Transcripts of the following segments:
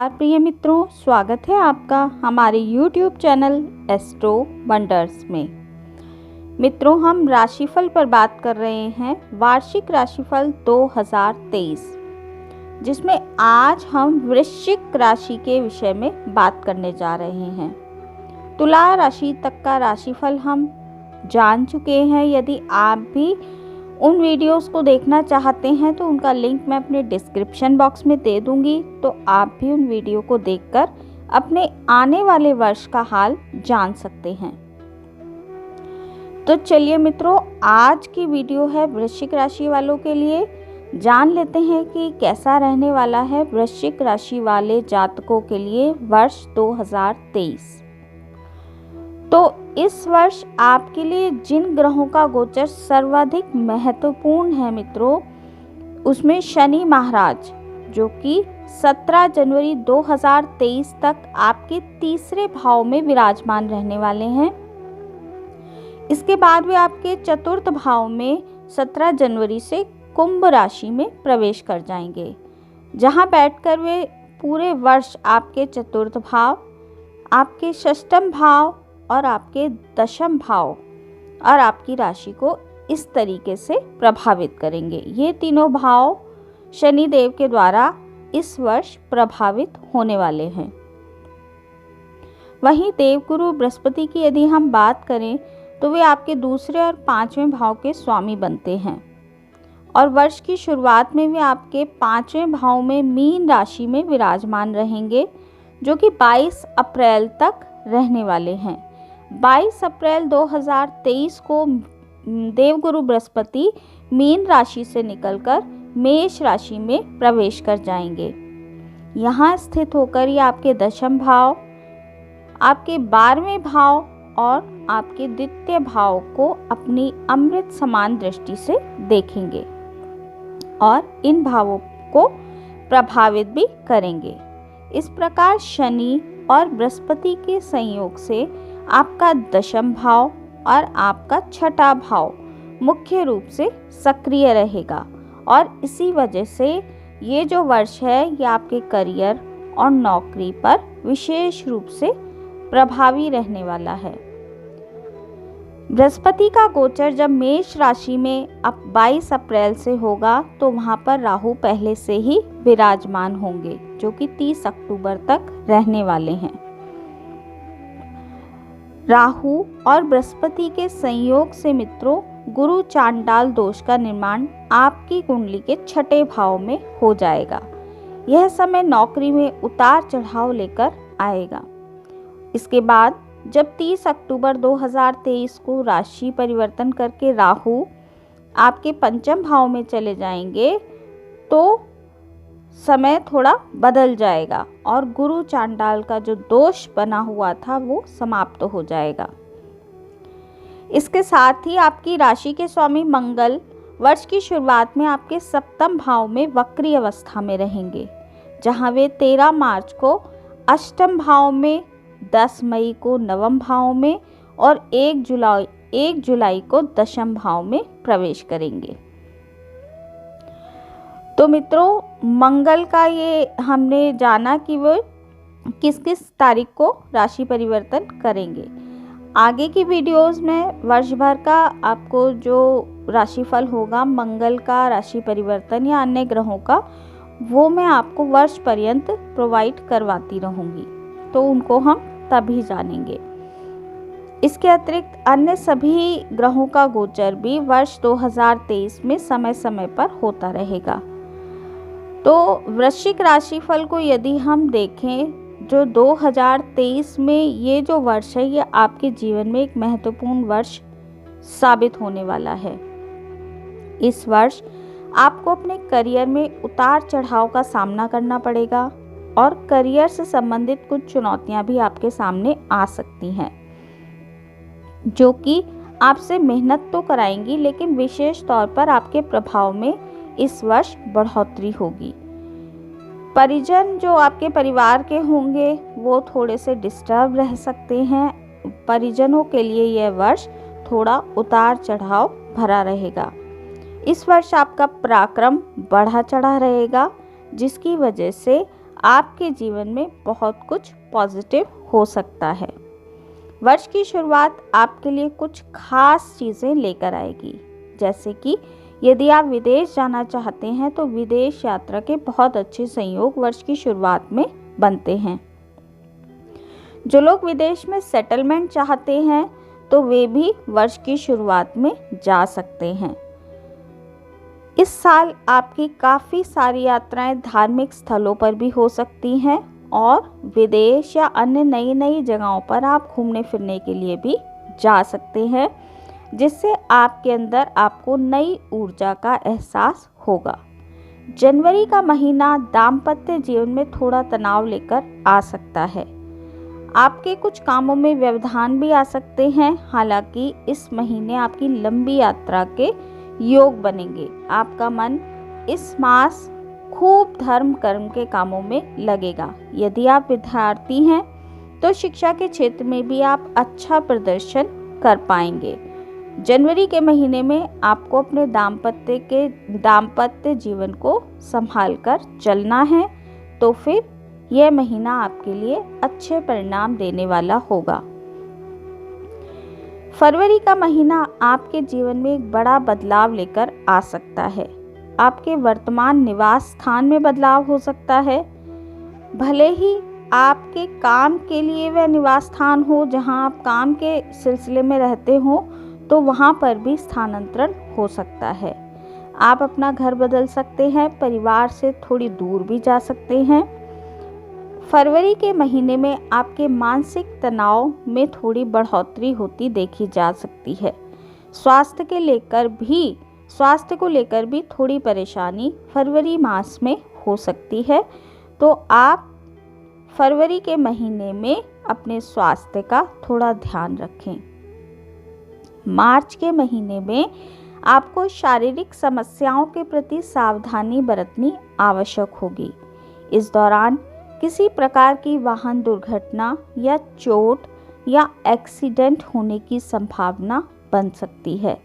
प्रिय मित्रों, स्वागत है आपका हमारे YouTube चैनल एस्ट्रो वंडर्स में। मित्रों, हम राशिफल पर बात कर रहे हैं, वार्षिक राशिफल 2023, जिसमें आज हम वृश्चिक राशि के विषय में बात करने जा रहे हैं। तुला राशि तक का राशिफल हम जान चुके हैं। यदि आप भी उन वीडियोस को देखना चाहते हैं तो उनका लिंक मैं अपने डिस्क्रिप्शन बॉक्स में दे दूंगी, तो आप भी उन वीडियो को देखकर अपने आने वाले वर्ष का हाल जान सकते हैं। तो चलिए मित्रों, आज की वीडियो है वृश्चिक राशि वालों के लिए। जान लेते हैं कि कैसा रहने वाला है वृश्चिक राशि वाले जातकों के लिए वर्ष 2023। तो इस वर्ष आपके लिए जिन ग्रहों का गोचर सर्वाधिक महत्वपूर्ण है मित्रों, उसमें शनि महाराज, जो कि 17 जनवरी 2023 तक आपके तीसरे भाव में विराजमान रहने वाले हैं। इसके बाद वे आपके चतुर्थ भाव में 17 जनवरी से कुंभ राशि में प्रवेश कर जाएंगे, जहां बैठकर वे पूरे वर्ष आपके चतुर्थ भाव, आपके षष्ठम भाव और आपके दशम भाव और आपकी राशि को इस तरीके से प्रभावित करेंगे। ये तीनों भाव शनि देव के द्वारा इस वर्ष प्रभावित होने वाले हैं। वहीं देवगुरु बृहस्पति की यदि हम बात करें तो वे आपके दूसरे और पांचवें भाव के स्वामी बनते हैं और वर्ष की शुरुआत में वे आपके पांचवें भाव में मीन राशि में विराजमान रहेंगे, जो कि 22 अप्रैल तक रहने वाले हैं। 22 अप्रैल 2023 को देवगुरु बृहस्पति मीन राशि से निकलकर मेष राशि में प्रवेश कर जाएंगे। यहाँ स्थित होकर ये आपके दशम भाव, आपके 12वें भाव और आपके द्वितीय भाव को अपनी अमृत समान दृष्टि से देखेंगे और इन भावों को प्रभावित भी करेंगे। इस प्रकार शनि और बृहस्पति के संयोग से आपका दशम भाव और आपका छठा भाव मुख्य रूप से सक्रिय रहेगा और इसी वजह से ये जो वर्ष है ये आपके करियर और नौकरी पर विशेष रूप से प्रभावी रहने वाला है। बृहस्पति का गोचर जब मेष राशि में अब 22 अप्रैल से होगा तो वहाँ पर राहु पहले से ही विराजमान होंगे, जो कि 30 अक्टूबर तक रहने वाले हैं। राहु और बृहस्पति के संयोग से मित्रों गुरु चांडाल दोष का निर्माण आपकी कुंडली के छठे भाव में हो जाएगा। यह समय नौकरी में उतार चढ़ाव लेकर आएगा। इसके बाद जब 30 अक्टूबर 2023 को राशि परिवर्तन करके राहु आपके पंचम भाव में चले जाएंगे तो समय थोड़ा बदल जाएगा और गुरु चांडाल का जो दोष बना हुआ था वो समाप्त हो जाएगा। इसके साथ ही आपकी राशि के स्वामी मंगल वर्ष की शुरुआत में आपके सप्तम भाव में वक्री अवस्था में रहेंगे, जहां वे 13 मार्च को अष्टम भाव में, 10 मई को नवम भाव में और 1 जुलाई को दशम भाव में प्रवेश करेंगे। तो मित्रों, मंगल का ये हमने जाना कि वो किस किस तारीख को राशि परिवर्तन करेंगे। आगे की वीडियोस में वर्ष भर का आपको जो राशिफल होगा मंगल का राशि परिवर्तन या अन्य ग्रहों का, वो मैं आपको वर्ष पर्यंत प्रोवाइड करवाती रहूँगी, तो उनको हम तभी जानेंगे। इसके अतिरिक्त अन्य सभी ग्रहों का गोचर भी वर्ष 2023 में समय समय पर होता रहेगा। तो वृश्चिक राशिफल को यदि हम देखें, जो 2023 में ये जो वर्ष है ये आपके जीवन में एक महत्वपूर्ण वर्ष साबित होने वाला है। इस वर्ष आपको अपने करियर में उतार चढ़ाव का सामना करना पड़ेगा और करियर से संबंधित कुछ चुनौतियां भी आपके सामने आ सकती हैं, जो कि आपसे मेहनत तो कराएंगी, लेकिन विशेष तौर पर आपके प्रभाव में इस वर्ष बढ़ोतरी होगी। परिजन जो आपके परिवार के होंगे वो थोड़े से डिस्टर्ब रह सकते हैं। परिजनों के लिए यह वर्ष थोड़ा उतार चढ़ाव भरा रहेगा। इस वर्ष आपका पराक्रम बढ़ा चढ़ा रहेगा, जिसकी वजह से आपके जीवन में बहुत कुछ पॉजिटिव हो सकता है। वर्ष की शुरुआत आपके लिए कुछ खास चीज़ें लेकर आएगी, जैसे कि यदि आप विदेश जाना चाहते हैं तो विदेश यात्रा के बहुत अच्छे संयोग वर्ष की शुरुआत में बनते हैं। जो लोग विदेश में सेटलमेंट चाहते हैं तो वे भी वर्ष की शुरुआत में जा सकते हैं। इस साल आपकी काफ़ी सारी यात्राएं धार्मिक स्थलों पर भी हो सकती हैं और विदेश या अन्य नई नई जगहों पर आप घूमने फिरने के लिए भी जा सकते हैं, जिससे आपके अंदर आपको नई ऊर्जा का एहसास होगा। जनवरी का महीना दाम्पत्य जीवन में थोड़ा तनाव लेकर आ सकता है। आपके कुछ कामों में व्यवधान भी आ सकते हैं। हालांकि इस महीने आपकी लंबी यात्रा के योग बनेंगे। आपका मन इस मास खूब धर्म कर्म के कामों में लगेगा। यदि आप विद्यार्थी हैं तो शिक्षा के क्षेत्र में भी आप अच्छा प्रदर्शन कर पाएंगे। जनवरी के महीने में आपको अपने दाम्पत्य जीवन को संभाल कर चलना है, तो फिर यह महीना आपके लिए अच्छे परिणाम देने वाला होगा। फरवरी का महीना आपके जीवन में एक बड़ा बदलाव लेकर आ सकता है। आपके वर्तमान निवास स्थान में बदलाव हो सकता है। भले ही आपके काम के लिए वह निवास स्थान हो जहां आप काम के सिलसिले में रहते हो, तो वहां पर भी स्थानांतरण हो सकता है। आप अपना घर बदल सकते हैं, परिवार से थोड़ी दूर भी जा सकते हैं। फरवरी के महीने में आपके मानसिक तनाव में थोड़ी बढ़ोतरी होती देखी जा सकती है। स्वास्थ्य को लेकर भी थोड़ी परेशानी फरवरी मास में हो सकती है, तो आप फरवरी के महीने में अपने स्वास्थ्य का थोड़ा ध्यान रखें। मार्च के महीने में आपको शारीरिक समस्याओं के प्रति सावधानी बरतनी आवश्यक होगी। इस दौरान किसी प्रकार की वाहन दुर्घटना या चोट या एक्सीडेंट होने की संभावना बन सकती है,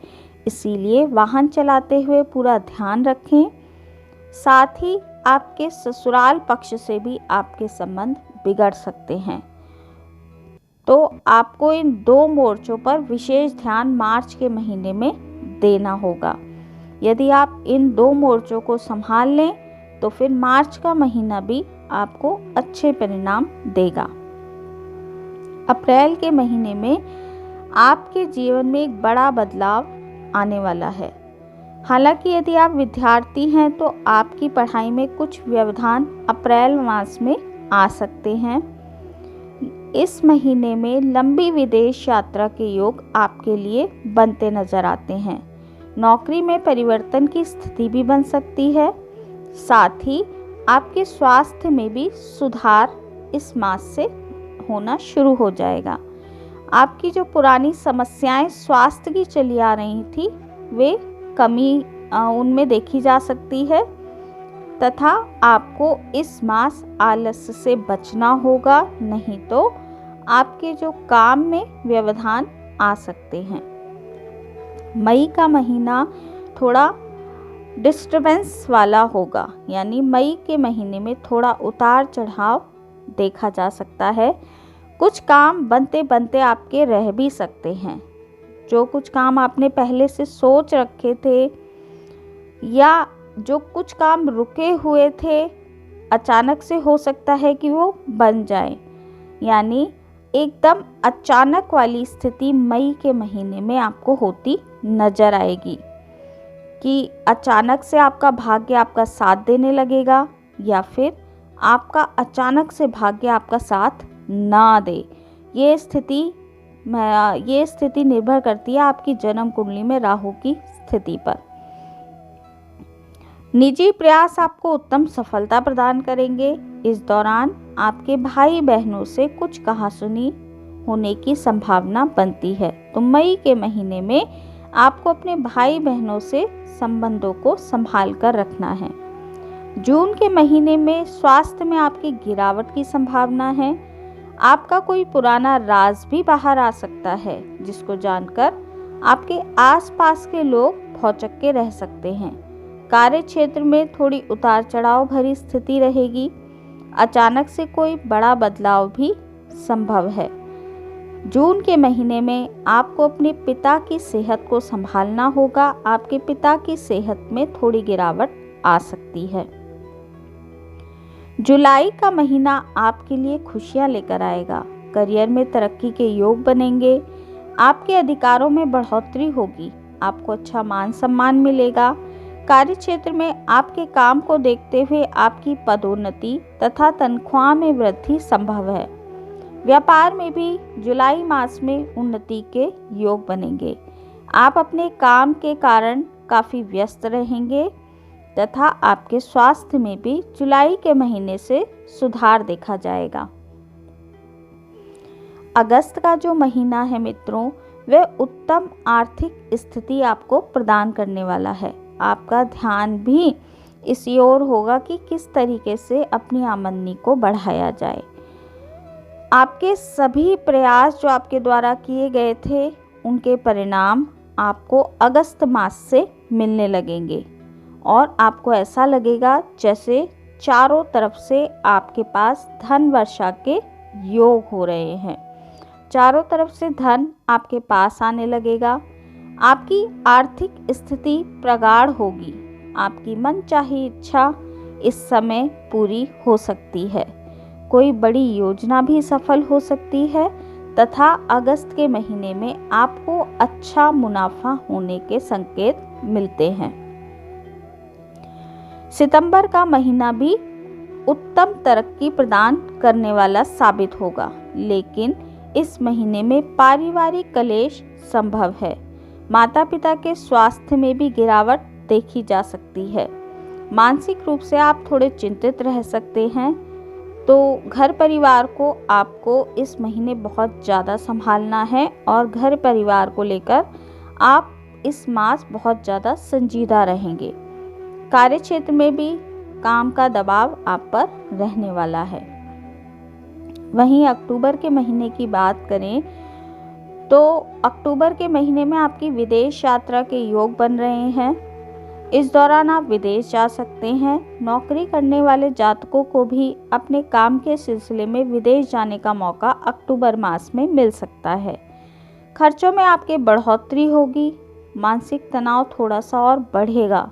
इसीलिए वाहन चलाते हुए पूरा ध्यान रखें। साथ ही आपके ससुराल पक्ष से भी आपके संबंध बिगड़ सकते हैं, तो आपको इन दो मोर्चों पर विशेष ध्यान मार्च के महीने में देना होगा। यदि आप इन दो मोर्चों को संभाल लें तो फिर मार्च का महीना भी आपको अच्छे परिणाम देगा। अप्रैल के महीने में आपके जीवन में एक बड़ा बदलाव आने वाला है। हालांकि यदि आप विद्यार्थी हैं तो आपकी पढ़ाई में कुछ व्यवधान अप्रैल मास में आ सकते हैं। इस महीने में लंबी विदेश यात्रा के योग आपके लिए बनते नजर आते हैं। नौकरी में परिवर्तन की स्थिति भी बन सकती है। साथ ही आपके स्वास्थ्य में भी सुधार इस मास से होना शुरू हो जाएगा। आपकी जो पुरानी समस्याएं स्वास्थ्य की चली आ रही थी, वे कमी उनमें देखी जा सकती है तथा आपको इस मास आलस्य से बचना होगा, नहीं तो आपके जो काम में व्यवधान आ सकते हैं। मई का महीना थोड़ा डिस्टर्बेंस वाला होगा, यानी मई के महीने में थोड़ा उतार चढ़ाव देखा जा सकता है। कुछ काम बनते बनते आपके रह भी सकते हैं। जो कुछ काम आपने पहले से सोच रखे थे या जो कुछ काम रुके हुए थे, अचानक से हो सकता है कि वो बन जाए। यानी एकदम अचानक वाली स्थिति मई के महीने में आपको होती नजर आएगी कि अचानक से आपका भाग्य आपका साथ देने लगेगा या फिर आपका अचानक से भाग्य आपका साथ ना दे। ये स्थिति निर्भर करती है आपकी जन्म कुंडली में राहु की स्थिति पर। निजी प्रयास आपको उत्तम सफलता प्रदान करेंगे। इस दौरान आपके भाई बहनों से कुछ कहासुनी होने की संभावना बनती है, तो मई के महीने में आपको अपने भाई बहनों से संबंधों को संभाल कर रखना है। जून के महीने में स्वास्थ्य में आपकी गिरावट की संभावना है। आपका कोई पुराना राज भी बाहर आ सकता है, जिसको जानकर आपके आसपास के लोग भौचक्के रह सकते हैं। कार्य क्षेत्र में थोड़ी उतार चढ़ाव भरी स्थिति रहेगी। अचानक से कोई बड़ा बदलाव भी संभव है। जून के महीने में आपको अपने पिता की सेहत को संभालना होगा। आपके पिता की सेहत में थोड़ी गिरावट आ सकती है। जुलाई का महीना आपके लिए खुशियां लेकर आएगा। करियर में तरक्की के योग बनेंगे। आपके अधिकारों में बढ़ोतरी होगी। आपको अच्छा मान सम्मान मिलेगा। कार्य क्षेत्र में आपके काम को देखते हुए आपकी पदोन्नति तथा तनख्वाह में वृद्धि संभव है। व्यापार में भी जुलाई मास में उन्नति के योग बनेंगे। आप अपने काम के कारण काफ़ी व्यस्त रहेंगे तथा आपके स्वास्थ्य में भी जुलाई के महीने से सुधार देखा जाएगा। अगस्त का जो महीना है मित्रों, वह उत्तम आर्थिक स्थिति आपको प्रदान करने वाला है। आपका ध्यान भी इस ओर होगा कि किस तरीके से अपनी आमदनी को बढ़ाया जाए। आपके सभी प्रयास जो आपके द्वारा किए गए थे, उनके परिणाम आपको अगस्त मास से मिलने लगेंगे और आपको ऐसा लगेगा जैसे चारों तरफ से आपके पास धन वर्षा के योग हो रहे हैं। चारों तरफ से धन आपके पास आने लगेगा। आपकी आर्थिक स्थिति प्रगाढ़ होगी। आपकी मनचाही इच्छा इस समय पूरी हो सकती है। कोई बड़ी योजना भी सफल हो सकती है तथा अगस्त के महीने में आपको अच्छा मुनाफा होने के संकेत मिलते हैं। सितंबर का महीना भी उत्तम तरक्की प्रदान करने वाला साबित होगा, लेकिन इस महीने में पारिवारिक कलेश संभव है। माता पिता के स्वास्थ्य में भी गिरावट देखी जा सकती है। मानसिक रूप से आप थोड़े चिंतित रह सकते हैं। तो घर परिवार को आपको इस महीने बहुत ज़्यादा संभालना है और घर परिवार को लेकर आप इस मास बहुत ज़्यादा संजीदा रहेंगे। कार्य क्षेत्र में भी काम का दबाव आप पर रहने वाला है। वहीं अक्टूबर के महीने की बात करें तो अक्टूबर के महीने में आपकी विदेश यात्रा के योग बन रहे हैं। इस दौरान आप विदेश जा सकते हैं। नौकरी करने वाले जातकों को भी अपने काम के सिलसिले में विदेश जाने का मौका अक्टूबर मास में मिल सकता है। खर्चों में आपके बढ़ोतरी होगी। मानसिक तनाव थोड़ा सा और बढ़ेगा।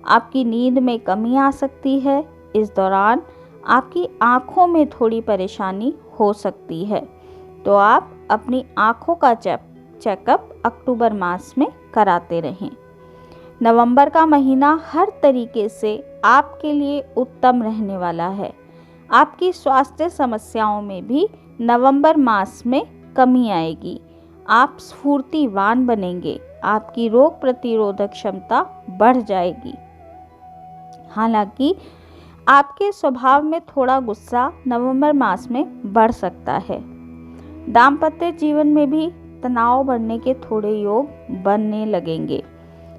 आपकी नींद में कमी आ सकती है। इस दौरान आपकी आँखों में थोड़ी परेशानी हो सकती है, तो आप अपनी आँखों का चेकअप अक्टूबर मास में कराते रहें। नवंबर का महीना हर तरीके से आपके लिए उत्तम रहने वाला है। आपकी स्वास्थ्य समस्याओं में भी नवंबर मास में कमी आएगी। आप स्फूर्तिवान बनेंगे। आपकी रोग प्रतिरोधक क्षमता बढ़ जाएगी। हालांकि आपके स्वभाव में थोड़ा गुस्सा नवंबर मास में बढ़ सकता है। दाम्पत्य जीवन में भी तनाव बढ़ने के थोड़े योग बनने लगेंगे।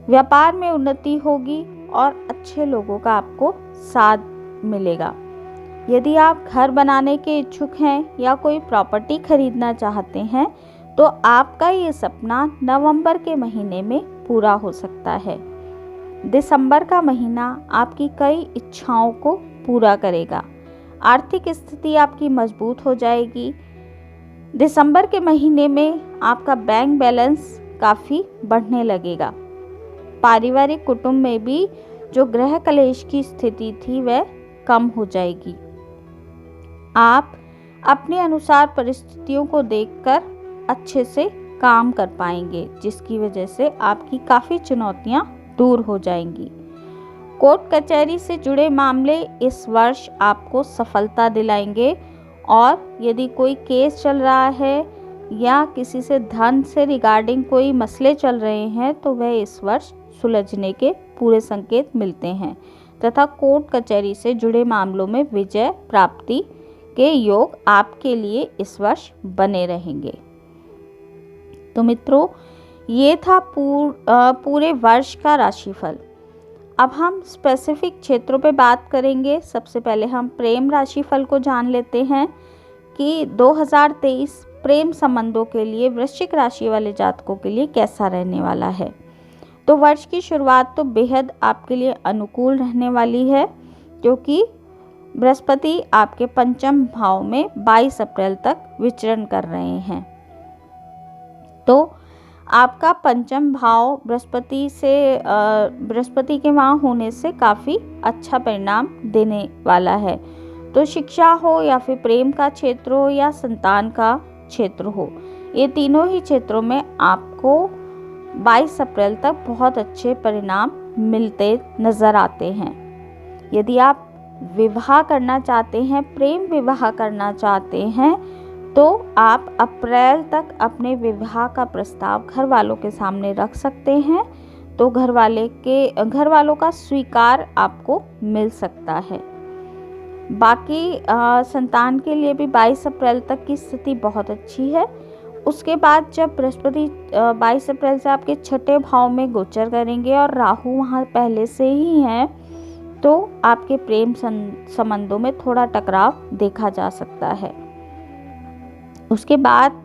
व्यापार में उन्नति होगी और अच्छे लोगों का आपको साथ मिलेगा। यदि आप घर बनाने के इच्छुक हैं या कोई प्रॉपर्टी खरीदना चाहते हैं तो आपका ये सपना नवंबर के महीने में पूरा हो सकता है। दिसंबर का महीना आपकी कई इच्छाओं को पूरा करेगा। आर्थिक स्थिति आपकी मजबूत हो जाएगी। दिसंबर के महीने में आपका बैंक बैलेंस काफ़ी बढ़ने लगेगा। पारिवारिक कुटुंब में भी जो गृह कलेश की स्थिति थी वह कम हो जाएगी। आप अपने अनुसार परिस्थितियों को देखकर अच्छे से काम कर पाएंगे, जिसकी वजह से आपकी काफ़ी चुनौतियां दूर हो जाएंगी। कोर्ट कचहरी से जुड़े मामले इस वर्ष आपको सफलता दिलाएंगे और यदि कोई केस चल रहा है या किसी से धन से रिगार्डिंग कोई मसले चल रहे हैं तो वह इस वर्ष सुलझने के पूरे संकेत मिलते हैं तथा कोर्ट कचहरी से जुड़े मामलों में विजय प्राप्ति के योग आपके लिए इस वर्ष बने रहेंगे। तो मित्रों, ये था पूरे वर्ष का राशिफल। अब हम स्पेसिफिक क्षेत्रों पे बात करेंगे। सबसे पहले हम प्रेम राशिफल को जान लेते हैं कि 2023 प्रेम संबंधों के लिए वृश्चिक राशि वाले जातकों के लिए कैसा रहने वाला है। तो वर्ष की शुरुआत तो बेहद आपके लिए अनुकूल रहने वाली है, क्योंकि बृहस्पति आपके पंचम भाव में 22 अप्रैल तक विचरण कर रहे हैं। तो आपका पंचम भाव बृहस्पति के वहाँ होने से काफ़ी अच्छा परिणाम देने वाला है। तो शिक्षा हो या फिर प्रेम का क्षेत्र हो या संतान का क्षेत्र हो, ये तीनों ही क्षेत्रों में आपको 22 अप्रैल तक बहुत अच्छे परिणाम मिलते नज़र आते हैं। यदि आप विवाह करना चाहते हैं, प्रेम विवाह करना चाहते हैं, तो आप अप्रैल तक अपने विवाह का प्रस्ताव घर वालों के सामने रख सकते हैं। तो घर वालों का स्वीकार आपको मिल सकता है। बाकी संतान के लिए भी 22 अप्रैल तक की स्थिति बहुत अच्छी है। उसके बाद जब बृहस्पति 22 अप्रैल से आपके छठे भाव में गोचर करेंगे और राहु वहाँ पहले से ही हैं, तो आपके प्रेम संबंधों में थोड़ा टकराव देखा जा सकता है। उसके बाद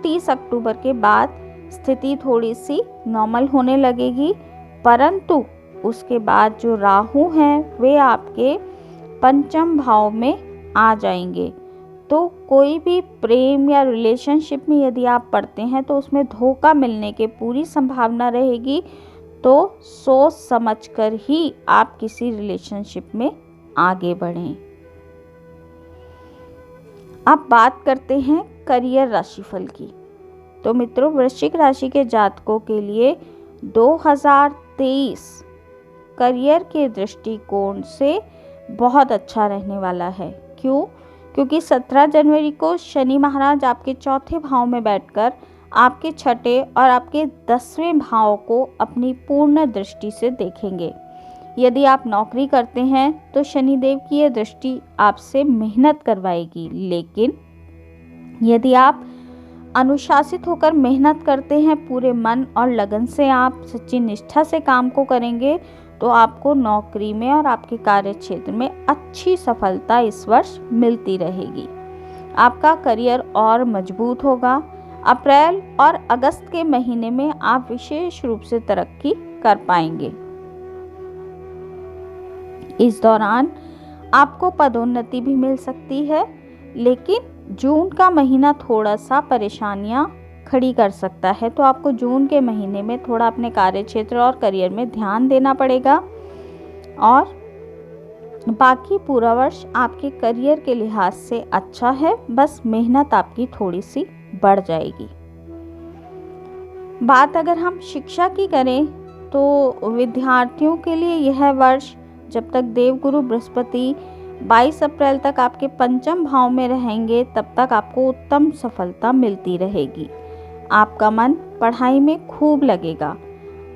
30 अक्टूबर के बाद स्थिति थोड़ी सी नॉर्मल होने लगेगी, परंतु उसके बाद जो राहु हैं वे आपके पंचम भाव में आ जाएंगे। तो कोई भी प्रेम या रिलेशनशिप में यदि आप पढ़ते हैं तो उसमें धोखा मिलने की पूरी संभावना रहेगी। तो सोच समझकर ही आप किसी रिलेशनशिप में आगे बढ़ें। अब बात करते हैं करियर राशिफल की। तो मित्रों, वृश्चिक राशि के जातकों के लिए 2023 करियर के दृष्टिकोण से बहुत अच्छा रहने वाला है। क्यों? क्योंकि 17 जनवरी को शनि महाराज आपके चौथे भाव में बैठकर आपके छठे और आपके 10वें भाव को अपनी पूर्ण दृष्टि से देखेंगे। यदि आप नौकरी करते हैं तो शनिदेव की यह दृष्टि आपसे मेहनत करवाएगी, लेकिन यदि आप अनुशासित होकर मेहनत करते हैं, पूरे मन और लगन से आप सच्ची निष्ठा से काम को करेंगे, तो आपको नौकरी में और आपके कार्य क्षेत्र में अच्छी सफलता इस वर्ष मिलती रहेगी। आपका करियर और मजबूत होगा। अप्रैल और अगस्त के महीने में आप विशेष रूप से तरक्की कर पाएंगे। इस दौरान आपको पदोन्नति भी मिल सकती है, लेकिन जून का महीना थोड़ा सा परेशानियां खड़ी कर सकता है। तो आपको जून के महीने में थोड़ा अपने कार्य क्षेत्र और करियर में ध्यान देना पड़ेगा। और बाकी पूरा वर्ष आपके करियर के लिहाज से अच्छा है, बस मेहनत आपकी थोड़ी सी बढ़ जाएगी। बात अगर हम शिक्षा की करें तो विद्यार्थियों के लिए यह वर्ष, जब तक देवगुरु बृहस्पति 22 अप्रैल तक आपके पंचम भाव में रहेंगे, तब तक आपको उत्तम सफलता मिलती रहेगी। आपका मन पढ़ाई में खूब लगेगा।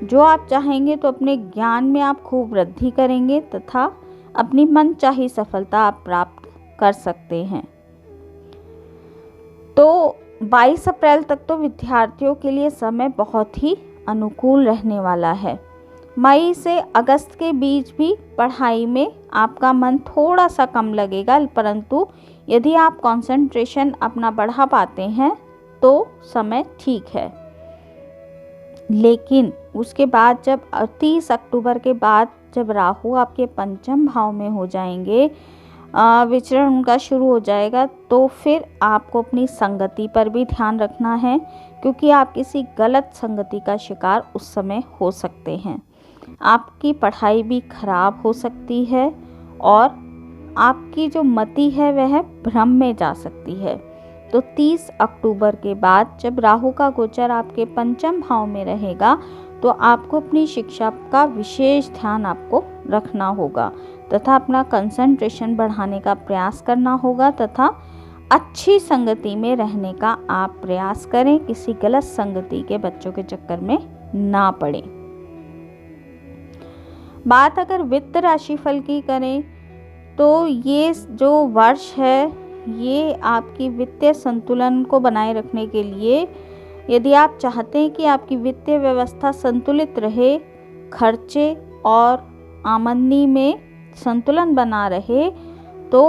जो आप चाहेंगे तो अपने ज्ञान में आप खूब वृद्धि करेंगे तथा अपनी मनचाही सफलता आप प्राप्त कर सकते हैं। तो 22 अप्रैल तक तो विद्यार्थियों के लिए समय बहुत ही अनुकूल रहने वाला है। मई से अगस्त के बीच भी पढ़ाई में आपका मन थोड़ा सा कम लगेगा, परंतु यदि आप कंसंट्रेशन अपना बढ़ा पाते हैं तो समय ठीक है। लेकिन उसके बाद जब 30 अक्टूबर के बाद जब राहु आपके पंचम भाव में हो जाएंगे, विचरण उनका शुरू हो जाएगा, तो फिर आपको अपनी संगति पर भी ध्यान रखना है, क्योंकि आप किसी गलत संगति का शिकार उस समय हो सकते हैं। आपकी पढ़ाई भी खराब हो सकती है और आपकी जो मति है वह भ्रम में जा सकती है। तो 30 अक्टूबर के बाद जब राहु का गोचर आपके पंचम भाव में रहेगा, तो आपको अपनी शिक्षा का विशेष ध्यान आपको रखना होगा तथा अपना कंसंट्रेशन बढ़ाने का प्रयास करना होगा तथा अच्छी संगति में रहने का आप प्रयास करें। किसी गलत संगति के बच्चों के चक्कर में ना पड़े। बात अगर वित्त राशिफल की करें तो ये जो वर्ष है ये आपकी वित्तीय संतुलन को बनाए रखने के लिए, यदि आप चाहते हैं कि आपकी वित्तीय व्यवस्था संतुलित रहे, खर्चे और आमदनी में संतुलन बना रहे, तो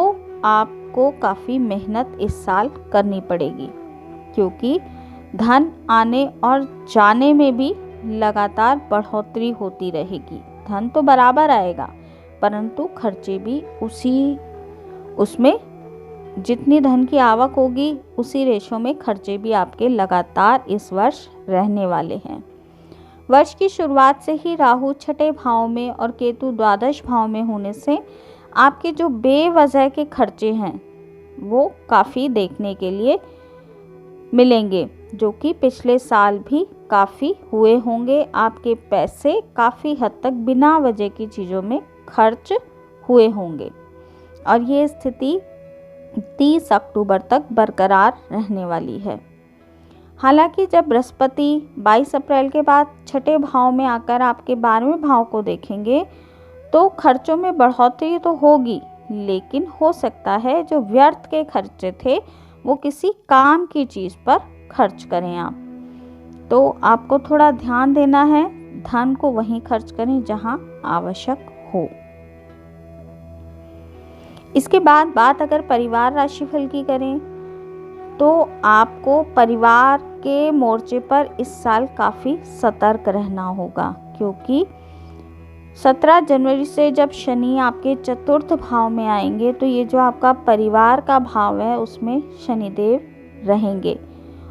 आपको काफ़ी मेहनत इस साल करनी पड़ेगी, क्योंकि धन आने और जाने में भी लगातार बढ़ोतरी होती रहेगी। धन तो बराबर आएगा, परंतु खर्चे भी उसी उसमें जितनी धन की आवक होगी उसी रेशो में खर्चे भी आपके लगातार इस वर्ष रहने वाले हैं। वर्ष की शुरुआत से ही राहु छठे भाव में और केतु द्वादश भाव में होने से आपके जो बेवजह के खर्चे हैं वो काफ़ी देखने के लिए मिलेंगे, जो कि पिछले साल भी काफ़ी हुए होंगे। आपके पैसे काफ़ी हद तक बिना वजह की चीज़ों में खर्च हुए होंगे और ये स्थिति 30 अक्टूबर तक बरकरार रहने वाली है। हालांकि जब बृहस्पति 22 अप्रैल के बाद छठे भाव में आकर आपके 12वें भाव को देखेंगे तो खर्चों में बढ़ोतरी तो होगी, लेकिन हो सकता है जो व्यर्थ के खर्चे थे वो किसी काम की चीज़ पर खर्च करें आप। तो आपको थोड़ा ध्यान देना है, धन को वहीं खर्च करें जहां आवश्यक हो। इसके बाद बात अगर परिवार राशिफल की करें तो आपको परिवार के मोर्चे पर इस साल काफ़ी सतर्क रहना होगा, क्योंकि 17 जनवरी से जब शनि आपके चतुर्थ भाव में आएंगे तो ये जो आपका परिवार का भाव है उसमें शनिदेव रहेंगे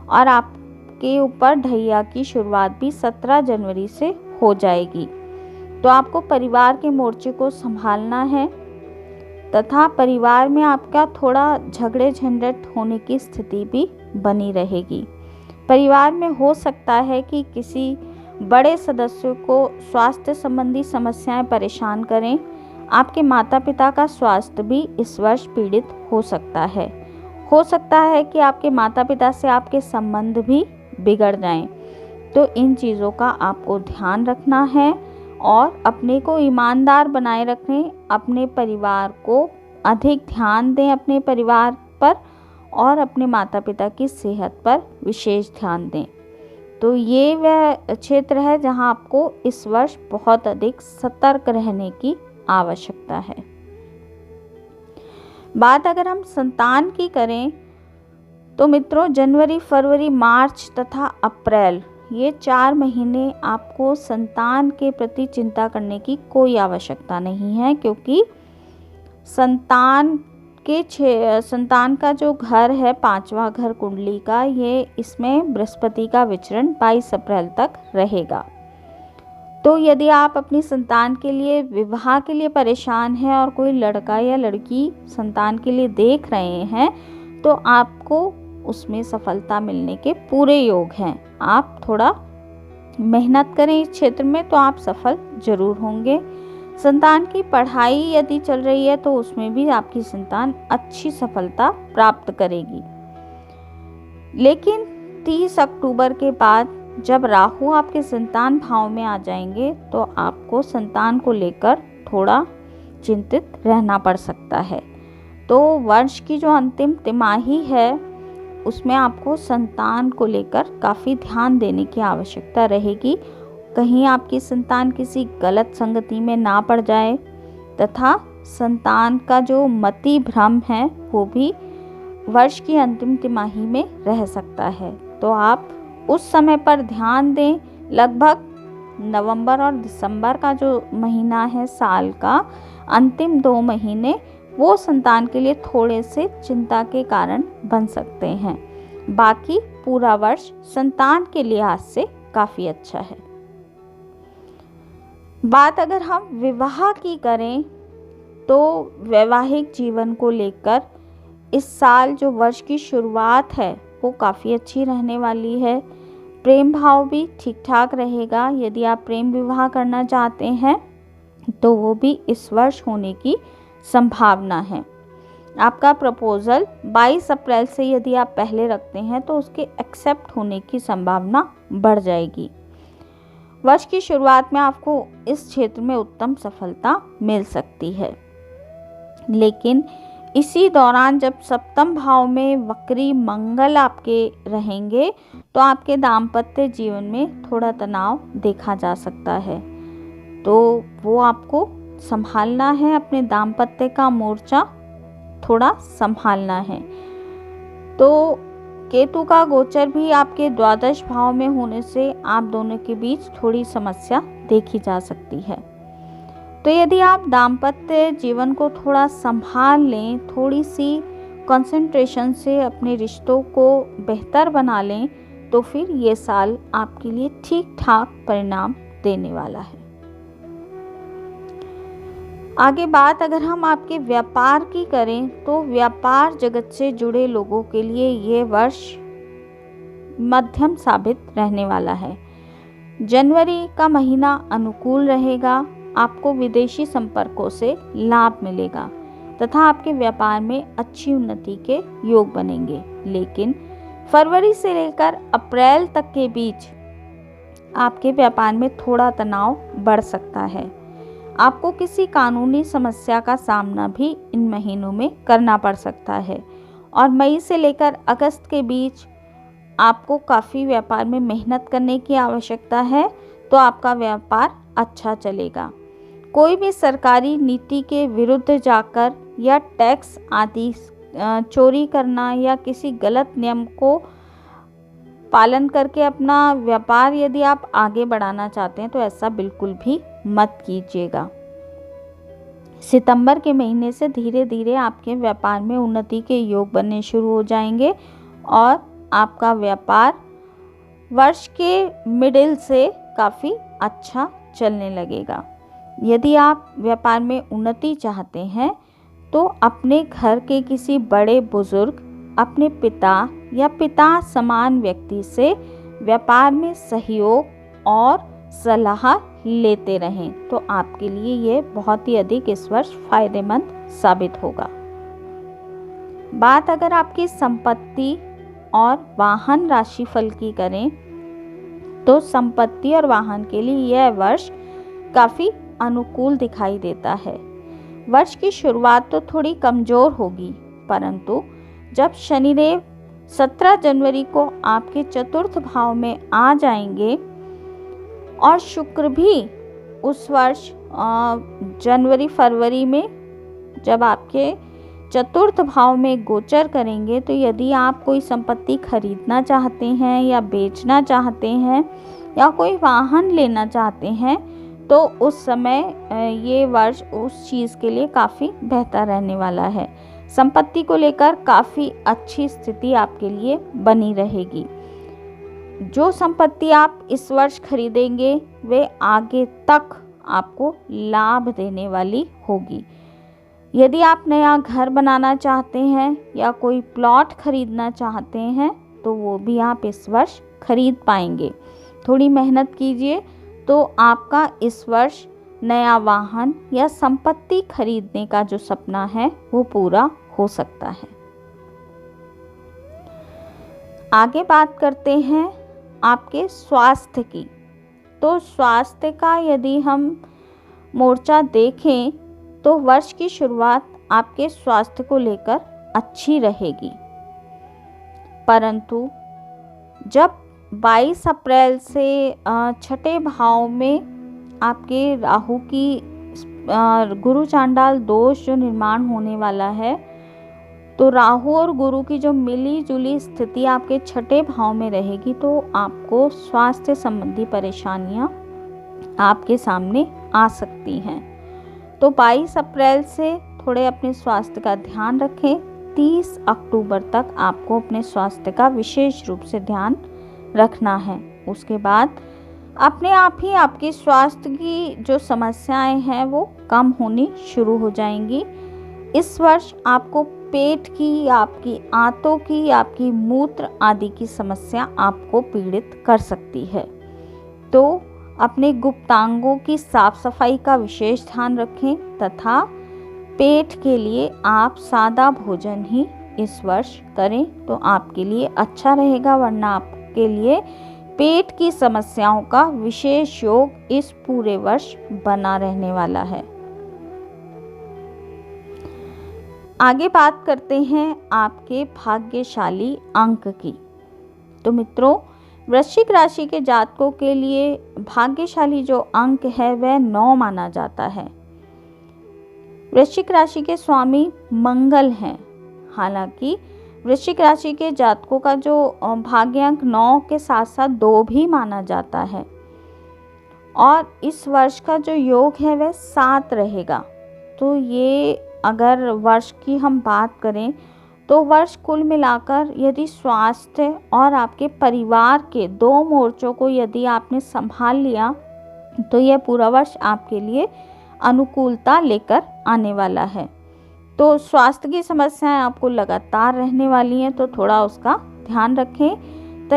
और आपके ऊपर ढैया की शुरुआत भी 17 जनवरी से हो जाएगी। तो आपको परिवार के मोर्चे को संभालना है तथा परिवार में आपका थोड़ा झगड़े झंझट होने की स्थिति भी बनी रहेगी। परिवार में हो सकता है कि किसी बड़े सदस्यों को स्वास्थ्य संबंधी समस्याएं परेशान करें। आपके माता पिता का स्वास्थ्य भी इस वर्ष पीड़ित हो सकता है। हो सकता है कि आपके माता पिता से आपके संबंध भी बिगड़ जाएं। तो इन चीज़ों का आपको ध्यान रखना है और अपने को ईमानदार बनाए रखें। अपने परिवार को अधिक ध्यान दें अपने परिवार पर और अपने माता पिता की सेहत पर विशेष ध्यान दें। तो ये वह क्षेत्र है जहां आपको इस वर्ष बहुत अधिक सतर्क रहने की आवश्यकता है। बात अगर हम संतान की करें तो मित्रों जनवरी, फरवरी, मार्च तथा अप्रैल ये 4 महीने आपको संतान के प्रति चिंता करने की कोई आवश्यकता नहीं है, क्योंकि संतान का जो घर है 5वां घर कुंडली का, ये इसमें बृहस्पति का विचरण 22 अप्रैल तक रहेगा। तो यदि आप अपनी संतान के लिए विवाह के लिए परेशान हैं और कोई लड़का या लड़की संतान के लिए देख रहे हैं तो आपको उसमें सफलता मिलने के पूरे योग हैं। आप थोड़ा मेहनत करें इस क्षेत्र में तो आप सफल जरूर होंगे। संतान की पढ़ाई यदि चल रही है तो उसमें भी आपकी संतान अच्छी सफलता प्राप्त करेगी। लेकिन 30 अक्टूबर के बाद जब राहु आपके संतान भाव में आ जाएंगे तो आपको संतान को लेकर थोड़ा चिंतित रहना पड़ सकता है। तो वर्ष की जो अंतिम तिमाही है उसमें आपको संतान को लेकर काफ़ी ध्यान देने की आवश्यकता रहेगी। कहीं आपकी संतान किसी गलत संगति में ना पड़ जाए तथा संतान का जो मति भ्रम है वो भी वर्ष की अंतिम तिमाही में रह सकता है। तो आप उस समय पर ध्यान दें। लगभग नवंबर और दिसंबर का जो महीना है साल का अंतिम 2 महीने वो संतान के लिए थोड़े से चिंता के कारण बन सकते हैं। बाकी पूरा वर्ष संतान के लिहाज से काफ़ी अच्छा है। बात अगर हम विवाह की करें तो वैवाहिक जीवन को लेकर इस साल जो वर्ष की शुरुआत है वो काफ़ी अच्छी रहने वाली है। प्रेम भाव भी ठीक ठाक रहेगा। यदि आप प्रेम विवाह करना चाहते हैं तो वो भी इस वर्ष होने की संभावना है। आपका प्रपोज़ल 22 अप्रैल से यदि आप पहले रखते हैं तो उसके एक्सेप्ट होने की संभावना बढ़ जाएगी। वर्ष की शुरुआत में आपको इस क्षेत्र में उत्तम सफलता मिल सकती है, लेकिन इसी दौरान जब सप्तम भाव में वक्री मंगल आपके रहेंगे तो आपके दाम्पत्य जीवन में थोड़ा तनाव देखा जा सकता है। तो वो आपको संभालना है, अपने दाम्पत्य का मोर्चा थोड़ा संभालना है। तो केतु का गोचर भी आपके द्वादश भाव में होने से आप दोनों के बीच थोड़ी समस्या देखी जा सकती है। तो यदि आप दाम्पत्य जीवन को थोड़ा संभाल लें, थोड़ी सी कंसंट्रेशन से अपने रिश्तों को बेहतर बना लें, तो फिर ये साल आपके लिए ठीक ठाक परिणाम देने वाला है। आगे बात अगर हम आपके व्यापार की करें, तो व्यापार जगत से जुड़े लोगों के लिए ये वर्ष मध्यम साबित रहने वाला है। जनवरी का महीना अनुकूल रहेगा, आपको विदेशी संपर्कों से लाभ मिलेगा तथा आपके व्यापार में अच्छी उन्नति के योग बनेंगे। लेकिन फरवरी से लेकर अप्रैल तक के बीच आपके व्यापार में थोड़ा तनाव बढ़ सकता है। आपको किसी कानूनी समस्या का सामना भी इन महीनों में करना पड़ सकता है और मई से लेकर अगस्त के बीच आपको काफ़ी व्यापार में मेहनत करने की आवश्यकता है, तो आपका व्यापार अच्छा चलेगा। कोई भी सरकारी नीति के विरुद्ध जाकर या टैक्स आदि चोरी करना या किसी गलत नियम को पालन करके अपना व्यापार यदि आप आगे बढ़ाना चाहते हैं तो ऐसा बिल्कुल भी मत कीजिएगा। सितंबर के महीने से धीरे धीरे आपके व्यापार में उन्नति के योग बनने शुरू हो जाएंगे और आपका व्यापार वर्ष के मिडिल से काफ़ी अच्छा चलने लगेगा। यदि आप व्यापार में उन्नति चाहते हैं तो अपने घर के किसी बड़े बुजुर्ग, अपने पिता या पिता समान व्यक्ति से व्यापार में सहयोग और सलाह लेते रहें, तो आपके लिए ये बहुत ही अधिक इस वर्ष फायदेमंद साबित होगा। बात अगर आपकी संपत्ति और वाहन राशिफल की करें, तो संपत्ति और वाहन के लिए यह वर्ष काफ़ी अनुकूल दिखाई देता है। वर्ष की शुरुआत तो थोड़ी कमज़ोर होगी, परंतु जब शनिदेव 17 जनवरी को आपके चतुर्थ भाव में आ जाएंगे और शुक्र भी उस वर्ष जनवरी फरवरी में जब आपके चतुर्थ भाव में गोचर करेंगे, तो यदि आप कोई संपत्ति खरीदना चाहते हैं या बेचना चाहते हैं या कोई वाहन लेना चाहते हैं, तो उस समय ये वर्ष उस चीज़ के लिए काफ़ी बेहतर रहने वाला है। संपत्ति को लेकर काफ़ी अच्छी स्थिति आपके लिए बनी रहेगी। जो संपत्ति आप इस वर्ष खरीदेंगे वे आगे तक आपको लाभ देने वाली होगी। यदि आप नया घर बनाना चाहते हैं या कोई प्लॉट खरीदना चाहते हैं, तो वो भी आप इस वर्ष खरीद पाएंगे। थोड़ी मेहनत कीजिए तो आपका इस वर्ष नया वाहन या संपत्ति खरीदने का जो सपना है वो पूरा हो सकता है। आगे बात करते हैं आपके स्वास्थ्य की। तो स्वास्थ्य का यदि हम मोर्चा देखें तो वर्ष की शुरुआत आपके स्वास्थ्य को लेकर अच्छी रहेगी, परंतु जब 22 अप्रैल से छठे भाव में आपके राहु की गुरु चांडाल दोष जो निर्माण होने वाला है, तो राहु और गुरु की जो मिली जुली स्थिति आपके छठे भाव में रहेगी, तो आपको स्वास्थ्य संबंधी परेशानियां आपके सामने आ सकती हैं। तो 22 अप्रैल से थोड़े अपने स्वास्थ्य का ध्यान रखें। 30 अक्टूबर तक आपको अपने स्वास्थ्य का विशेष रूप से ध्यान रखना है। उसके बाद अपने आप ही आपके स्वास्थ्य की जो समस्याएं हैं वो कम होनी शुरू हो जाएंगी। इस वर्ष आपको पेट की, आपकी आंतों की, आपकी मूत्र आदि की समस्या आपको पीड़ित कर सकती है। तो अपने गुप्तांगों की साफ सफाई का विशेष ध्यान रखें तथा पेट के लिए आप सादा भोजन ही इस वर्ष करें, तो आपके लिए अच्छा रहेगा। वरना आपके लिए पेट की समस्याओं का विशेष योग इस पूरे वर्ष बना रहने वाला है। आगे बात करते हैं आपके भाग्यशाली अंक की। तो मित्रों, वृश्चिक राशि के जातकों के लिए भाग्यशाली जो अंक है वह 9 माना जाता है। वृश्चिक राशि के स्वामी मंगल हैं। हालांकि वृश्चिक राशि के जातकों का जो भाग्यांक 9 के साथ साथ 2 भी माना जाता है। और इस वर्ष का जो योग है वह 7 रहेगा। तो ये अगर वर्ष की हम बात करें तो वर्ष कुल मिलाकर यदि स्वास्थ्य और आपके परिवार के 2 मोर्चों को यदि आपने संभाल लिया तो यह पूरा वर्ष आपके लिए अनुकूलता लेकर आने वाला है। तो स्वास्थ्य की समस्याएं आपको लगातार रहने वाली हैं, तो थोड़ा उसका ध्यान रखें।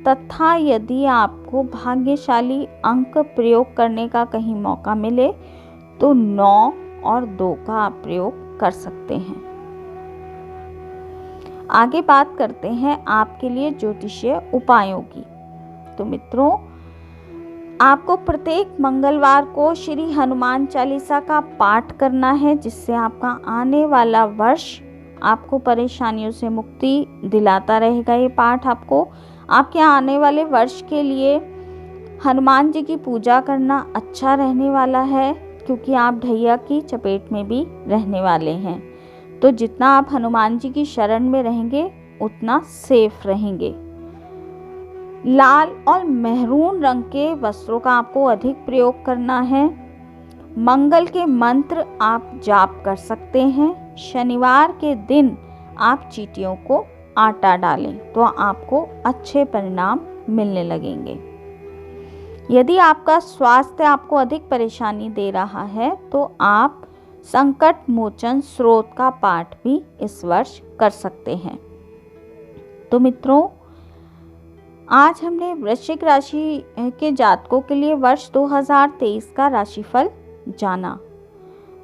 तथा यदि आपको भाग्यशाली अंक प्रयोग करने का कहीं मौका मिले तो 9 और 2 का आप प्रयोग कर सकते हैं। आगे बात करते हैं आपके लिए ज्योतिषीय उपायों की। तो मित्रों, आपको प्रत्येक मंगलवार को श्री हनुमान चालीसा का पाठ करना है, जिससे आपका आने वाला वर्ष आपको परेशानियों से मुक्ति दिलाता रहेगा। ये पाठ आपको आपके आने वाले वर्ष के लिए हनुमान जी की पूजा करना अच्छा रहने वाला है, क्योंकि आप ढैया की चपेट में भी रहने वाले हैं। तो जितना आप हनुमान जी की शरण में रहेंगे उतना सेफ रहेंगे। लाल और मेहरून रंग के वस्त्रों का आपको अधिक प्रयोग करना है। मंगल के मंत्र आप जाप कर सकते हैं। शनिवार के दिन आप चींटियों को आटा डालें तो आपको अच्छे परिणाम मिलने लगेंगे। यदि आपका स्वास्थ्य आपको अधिक परेशानी दे रहा है तो आप संकट मोचन स्रोत का पाठ भी इस वर्ष कर सकते हैं। तो मित्रों, आज हमने वृश्चिक राशि के जातकों के लिए वर्ष 2023 का राशिफल जाना।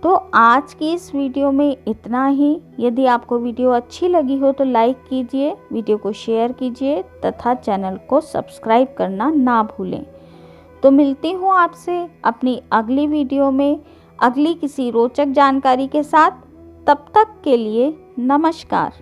तो आज की इस वीडियो में इतना ही। यदि आपको वीडियो अच्छी लगी हो तो लाइक कीजिए, वीडियो को शेयर कीजिए तथा चैनल को सब्सक्राइब करना ना भूलें। तो मिलती हूँ आपसे अपनी अगली वीडियो में अगली किसी रोचक जानकारी के साथ। तब तक के लिए नमस्कार।